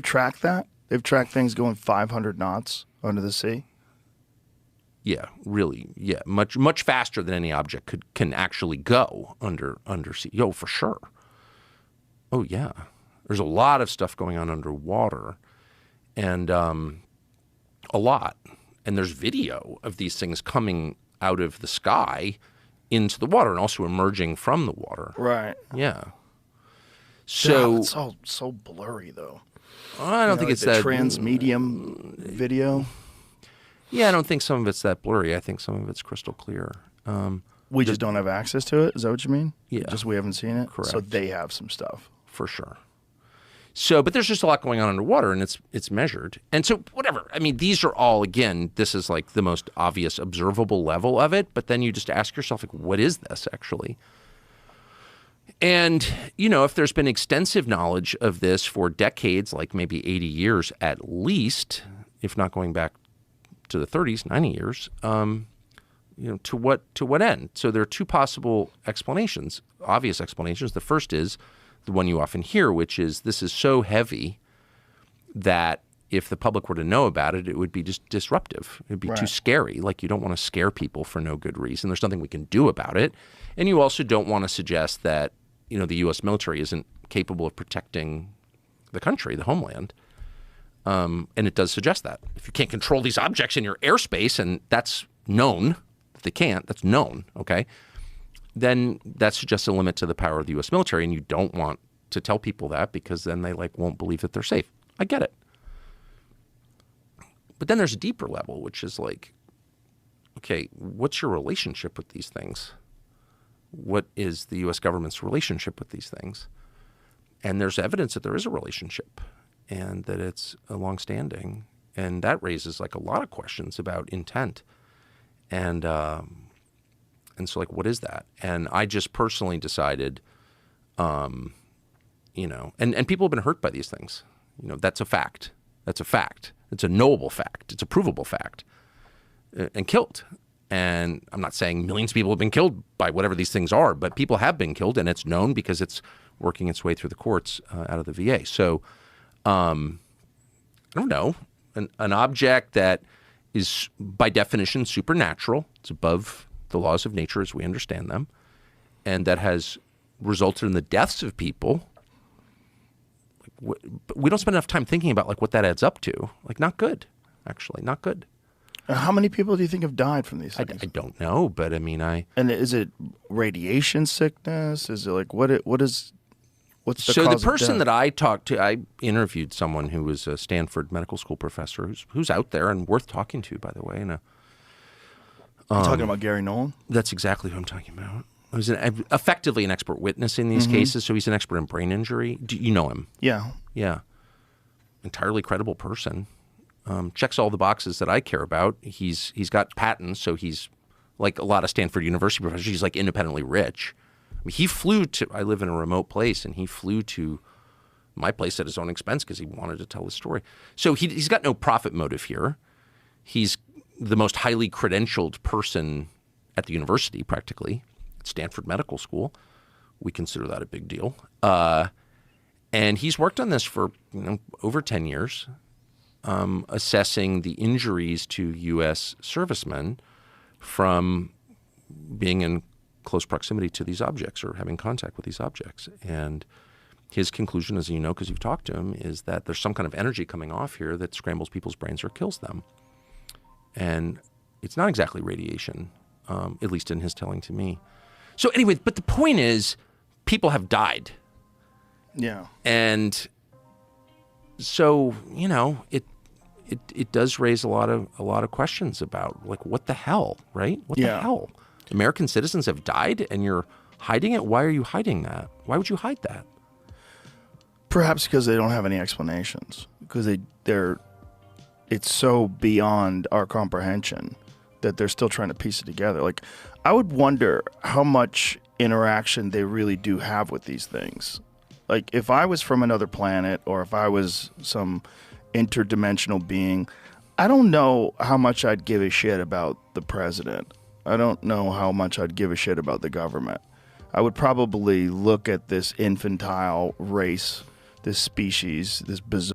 track that? They've tracked things going 500 knots under the sea? Yeah, really. Yeah, much faster than any object can actually go undersea. Oh, for sure. Oh, yeah. There's a lot of stuff going on underwater, and a lot. And there's video of these things coming out of the sky into the water and also emerging from the water. Right. Yeah. So it's all so blurry, though. I don't think it's the that transmedium video. Yeah, I don't think some of it's that blurry. I think some of it's crystal clear. We just don't have access to it? Is that what you mean? Yeah. Just we haven't seen it? Correct. So they have some stuff. For sure. So, but there's just a lot going on underwater, and it's measured. And so, whatever. I mean, these are all, again, this is like the most obvious observable level of it, but then you just ask yourself, like, what is this actually? And, if there's been extensive knowledge of this for decades, like maybe 80 years at least, if not going back to the 30s, 90 years, to what end? So there are two possible explanations, obvious explanations. The first is the one you often hear, which is this is so heavy that if the public were to know about it, it would be just disruptive. It would be too scary. Like, you don't want to scare people for no good reason. There's nothing we can do about it. And you also don't want to suggest that, the U.S. military isn't capable of protecting the country, the homeland. And it does suggest that. If you can't control these objects in your airspace, and that's known, if they can't, that's known, okay? Then that suggests a limit to the power of the U.S. military, and you don't want to tell people that because then they won't believe that they're safe. I get it. But then there's a deeper level, which is like, okay, what's your relationship with these things? What is the U.S. government's relationship with these things? And there's evidence that there is a relationship and that it's a longstanding. And that raises a lot of questions about intent. And so what is that? And I just personally decided, and people have been hurt by these things. That's a fact. That's a fact. It's a knowable fact. It's a provable fact. And killed. And I'm not saying millions of people have been killed by whatever these things are, but people have been killed, and it's known because it's working its way through the courts out of the VA. So I don't know, an object that is by definition supernatural, it's above the laws of nature as we understand them, and that has resulted in the deaths of people. We don't spend enough time thinking about what that adds up to. Not good, actually, not good. How many people do you think have died from these things? I don't know, but I mean, And is it radiation sickness? Is it what's the cause So the of person death? that I talked to, I interviewed someone who was a Stanford medical school professor who's out there and worth talking to, by the way. And You talking about Gary Noal? that's exactly who I'm talking about. He's effectively an expert witness in these cases, so he's an expert in brain injury. Do you know him? Yeah. Yeah. Entirely credible person. Checks all the boxes that I care about. He's got patents, so he's like a lot of Stanford University professors. He's independently rich. I mean, he flew to, I live in a remote place, and he flew to my place at his own expense because he wanted to tell his story. So he's got no profit motive here. He's the most highly credentialed person at the university, practically, at Stanford Medical School. We consider that a big deal. And he's worked on this for over 10 years, assessing the injuries to U.S. servicemen from being in close proximity to these objects or having contact with these objects. And his conclusion, as you know because you've talked to him, is that there's some kind of energy coming off here that scrambles people's brains or kills them. And it's not exactly radiation, at least in his telling to me. So anyway, but the point is, people have died. Yeah. And so, it does raise a lot of questions about what the hell, right? What the hell? American citizens have died and you're hiding it? Why are you hiding that? Why would you hide that? Perhaps because they don't have any explanations. Because it's so beyond our comprehension that they're still trying to piece it together. I would wonder how much interaction they really do have with these things. If I was from another planet or if I was some interdimensional being, I don't know how much I'd give a shit about the president. I don't know how much I'd give a shit about the government. I would probably look at this infantile race, this species, this bizarre